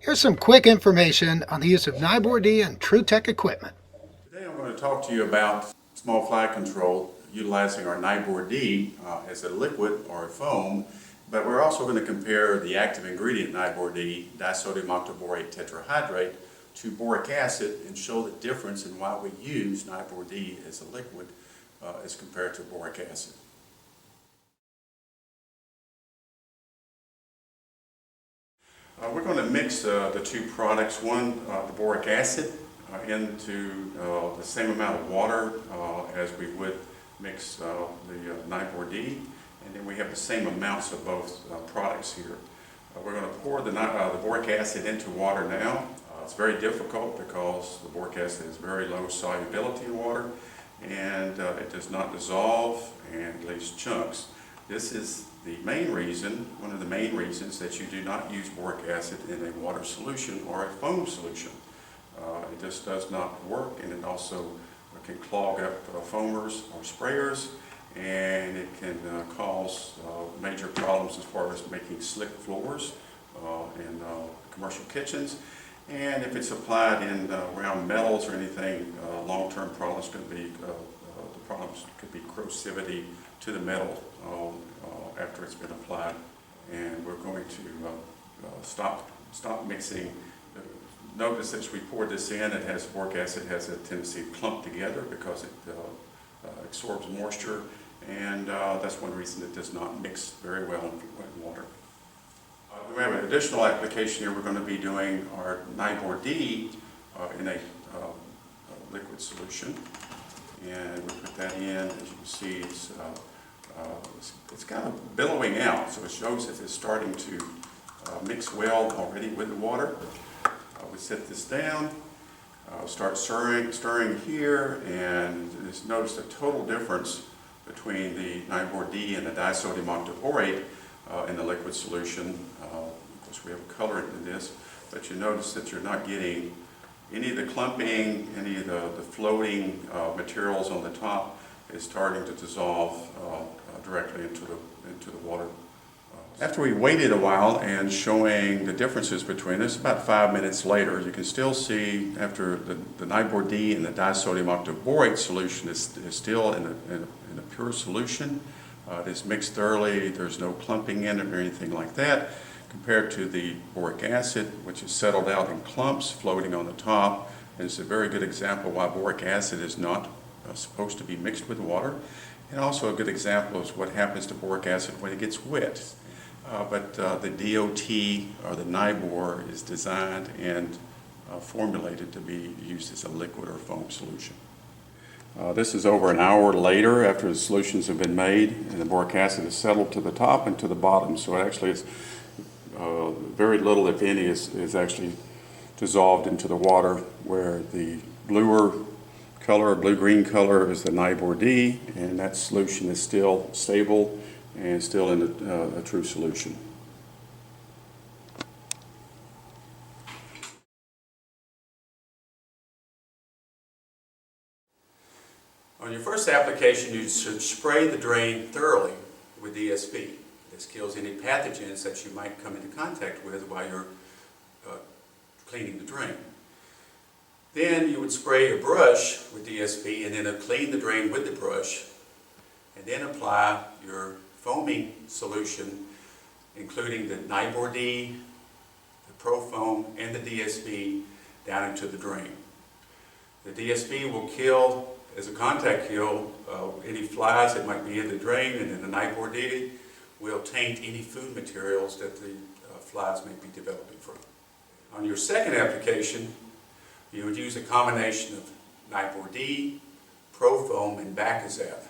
Here's some quick information on the use of Nibor D and TrueTech equipment. Today I'm going to talk to you about small fly control utilizing our Nibor D as a liquid or a foam, but we're also going to compare the active ingredient Nibor D, disodium octaborate tetrahydrate, to boric acid and show the difference in why we use Nibor D as a liquid as compared to boric acid. We're going to mix the two products, one the boric acid into the same amount of water as we would mix the Nibor D, and then we have the same amounts of both products here. We're going to pour the boric acid into water now. It's very difficult because the boric acid has very low solubility in water, and it does not dissolve and leaves chunks. This is the main reason, one of the main reasons that you do not use boric acid in a water solution or a foam solution. It just does not work, and it also can clog up foamers or sprayers, and it can cause major problems as far as making slick floors in commercial kitchens. And if it's applied in around metals or anything, long-term problems could be corrosivity to the metal after it's been applied. And we're going to stop mixing. Notice as we pour this in, it has boric acid has a tendency to clump together because it absorbs moisture, and that's one reason it does not mix very well in water. We have an additional application here. We're going to be doing our Nibor D in a liquid solution, and we put that in. As you can see, it's kind of billowing out, so it shows that it's starting to mix well already with the water. We set this down, start stirring here, and just notice the total difference between the Nibor D and the disodium octaborate in the liquid solution. Of course, we have a colorant in this, but you notice that you're not getting any of the clumping, any of the floating materials on the top is starting to dissolve directly into the water. After we waited a while and showing the differences between us, about 5 minutes later, you can still see after the Nibor D and the disodium octaborate solution is still in a pure solution. It is mixed thoroughly. There's no clumping in it or anything like that, compared to the boric acid, which is settled out in clumps floating on the top. And it's a very good example why boric acid is not supposed to be mixed with water. And also a good example is what happens to boric acid when it gets wet. But the DOT, or the Nibor, is designed and formulated to be used as a liquid or foam solution. This is over an hour later after the solutions have been made, and the boric acid is settled to the top and to the bottom. So it actually is very little, if any, is actually dissolved into the water, where the bluer color, blue-green color, is the Nibor D, and that solution is still stable and still in a true solution. On your first application, you should spray the drain thoroughly with DSP. This kills any pathogens that you might come into contact with while you're cleaning the drain. Then you would spray a brush with DSP and then clean the drain with the brush, and then apply your foaming solution, including the Nibor D, the Pro Foam, and the DSP down into the drain. The DSP will kill, as a contact kill, any flies that might be in the drain, and then the Nibor D will taint any food materials that the flies may be developing from. On your second application, you would use a combination of Nibor D, Pro Foam, and Bacazap.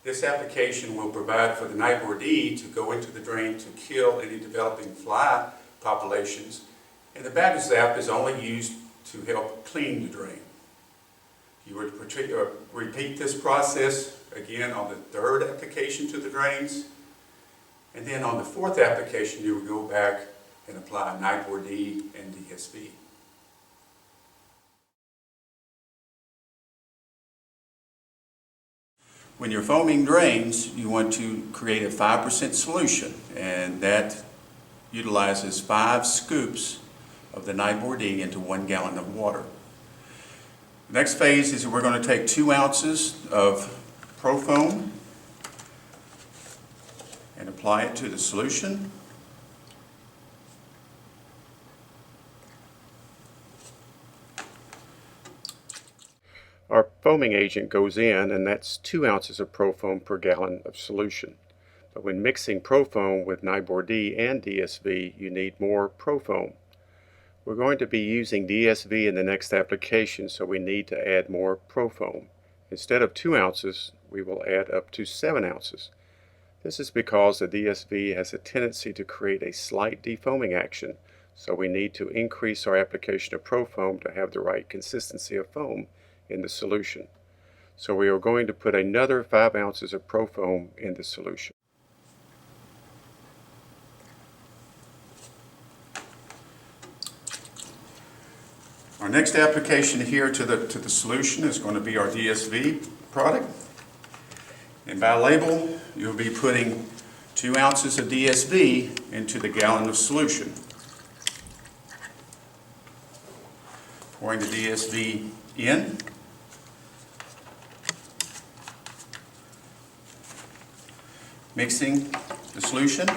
This application will provide for the Nibor D to go into the drain to kill any developing fly populations, and the Bacazap is only used to help clean the drain. You would repeat this process again on the third application to the drains, and then on the fourth application you would go back and apply Nibor D and DSP. When you're foaming drains, you want to create a 5% solution, and that utilizes 5 scoops of the Nibor D into 1 gallon of water. The next phase is we're going to take 2 ounces of ProFoam and apply it to the solution. Our foaming agent goes in, and that's 2 ounces of ProFoam per gallon of solution. But when mixing ProFoam with Nibor D and DSV, you need more ProFoam. We're going to be using DSV in the next application, so we need to add more ProFoam. Instead of 2 ounces, we will add up to 7 ounces. This is because the DSV has a tendency to create a slight defoaming action, so we need to increase our application of ProFoam to have the right consistency of foam in the solution. So we are going to put another 5 ounces of ProFoam in the solution. Our next application here to the solution is going to be our DSV product. And by label, you'll be putting 2 ounces of DSV into the gallon of solution. Pouring the DSV in. Mixing the solution to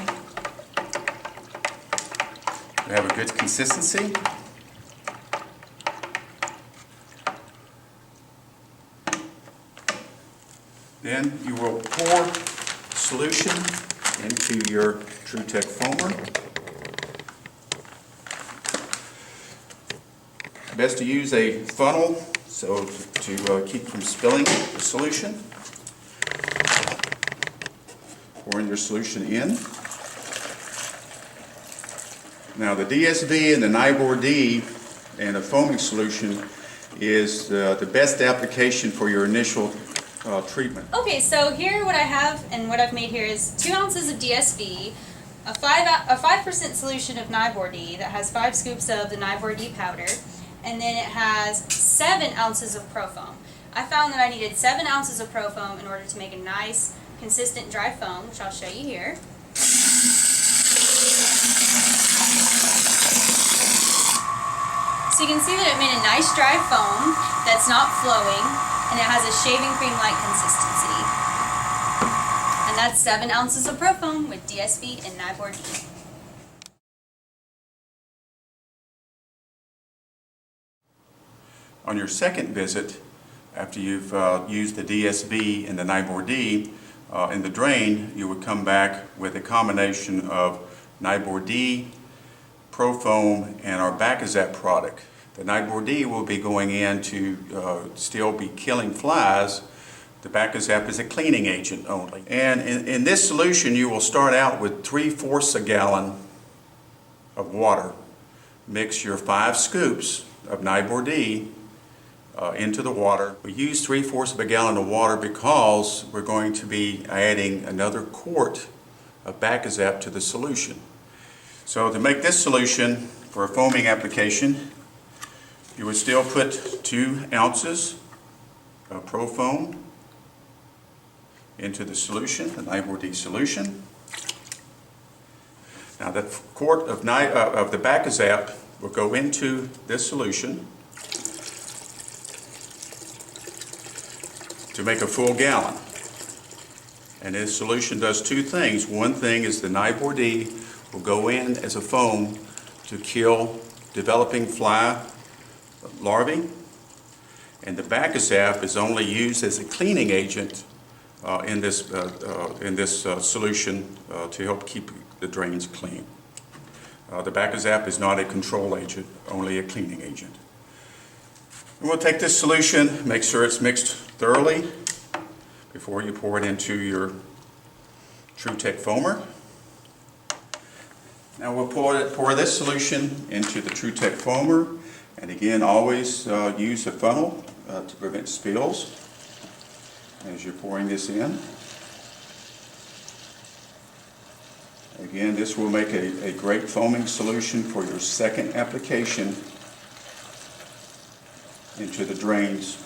have a good consistency. Then you will pour solution into your TrueTech foamer. Best to use a funnel so to keep from spilling the solution. Pouring your solution in. Now the DSV and the Nibor D and a foaming solution is the best application for your initial treatment. Okay, so here what I have and what I've made here is 2 ounces of DSV, a 5% solution of Nibor D that has 5 scoops of the Nibor D powder, and then it has 7 ounces of ProFoam. I found that I needed 7 ounces of ProFoam in order to make a nice, consistent dry foam, which I'll show you here. So you can see that it made a nice dry foam that's not flowing, and it has a shaving cream-like consistency. And that's 7 ounces of ProFoam with DSV and Nibor D. On your second visit, after you've used the DSV and the Nibor D in the drain, you would come back with a combination of Nibor D, ProFoam, and our Bacazap product. The Nibor D will be going in to still be killing flies. The Bacazap is a cleaning agent only. And in this solution, you will start out with 3/4 a gallon of water. Mix your 5 scoops of Nibor D into the water. We use 3/4 of a gallon of water because we're going to be adding another quart of Bacazap to the solution. So to make this solution for a foaming application, you would still put 2 ounces of ProFoam into the solution, the Nibor D solution. Now that quart of the Bacazap will go into this solution to make a full gallon. And this solution does 2 things. One thing is the Nibor D will go in as a foam to kill developing fly larvae, and the Bacazap is only used as a cleaning agent in this solution to help keep the drains clean. The Bacazap is not a control agent, only a cleaning agent. And we'll take this solution, make sure it's mixed thoroughly before you pour it into your TrueTech foamer. Now we'll pour this solution into the TrueTech foamer, and again always use a funnel to prevent spills as you're pouring this in. Again, this will make a great foaming solution for your second application into the drains.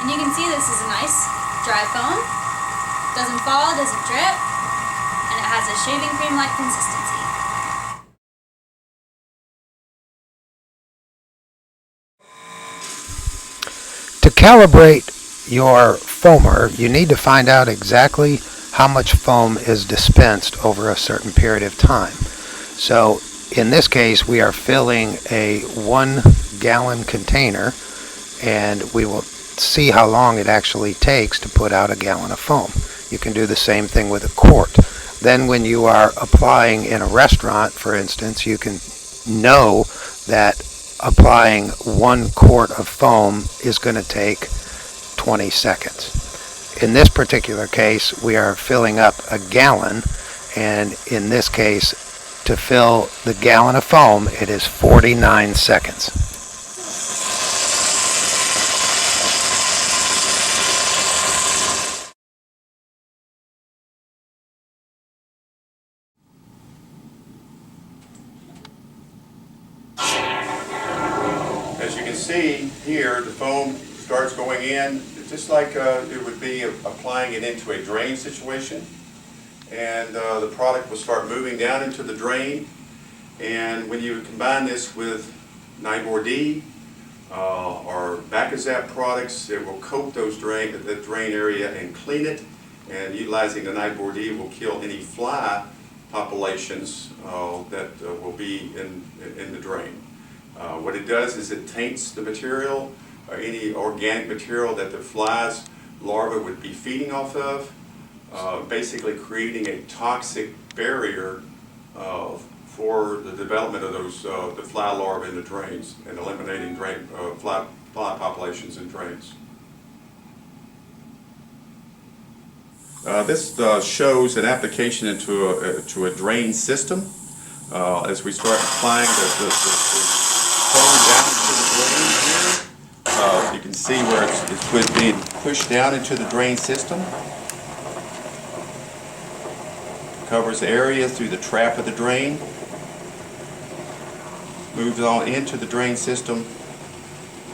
And you can see this is a nice dry foam. Doesn't fall, doesn't drip, and it has a shaving cream-like consistency. To calibrate your foamer, you need to find out exactly how much foam is dispensed over a certain period of time. So in this case, we are filling a 1 gallon container, and we will see how long it actually takes to put out a gallon of foam. You can do the same thing with a quart. Then when you are applying in a restaurant, for instance, you can know that applying 1 quart of foam is going to take 20 seconds. In this particular case, we are filling up a gallon, and in this case, to fill the gallon of foam, it is 49 seconds. As you can see here, the foam starts going in, just like it would be applying it into a drain situation. And the product will start moving down into the drain. And when you combine this with Nibor D or Bacazap products, it will coat the drain area and clean it. And utilizing the Nibor D will kill any fly populations that will be in the drain. What it does is it taints the material, or any organic material that the flies larvae would be feeding off of, basically creating a toxic barrier for the development of those the fly larvae in the drains and eliminating fly populations in drains. This shows an application into a drain system. As we start applying the foam down into the drain here, you can see where it's being pushed down into the drain system. Covers the area through the trap of the drain, moves on into the drain system,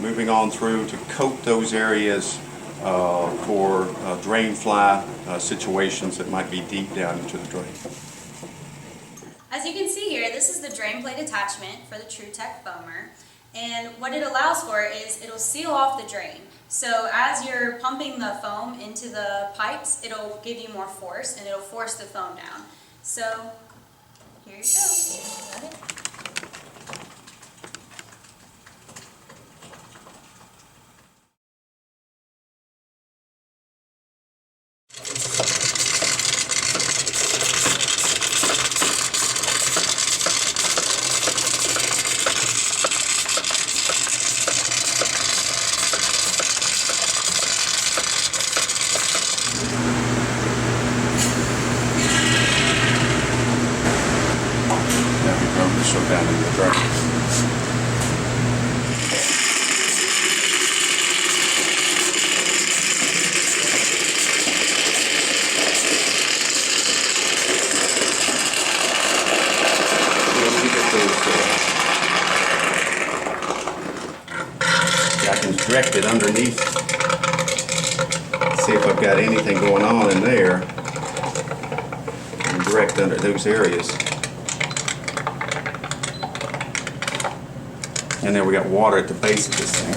moving on through to coat those areas for drain fly situations that might be deep down into the drain. As you can see here, this is the drain plate attachment for the TrueTech foamer. And what it allows for is it'll seal off the drain. So as you're pumping the foam into the pipes, it'll give you more force and it'll force the foam down. So here you go. Got it. Show down in the drain. I can direct it underneath, see if I've got anything going on in there, and direct under those areas. And then we got water at the base of this thing.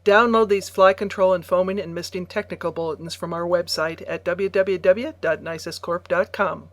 Download these fly control and foaming and misting technical bulletins from our website at www.NisusCorp.com.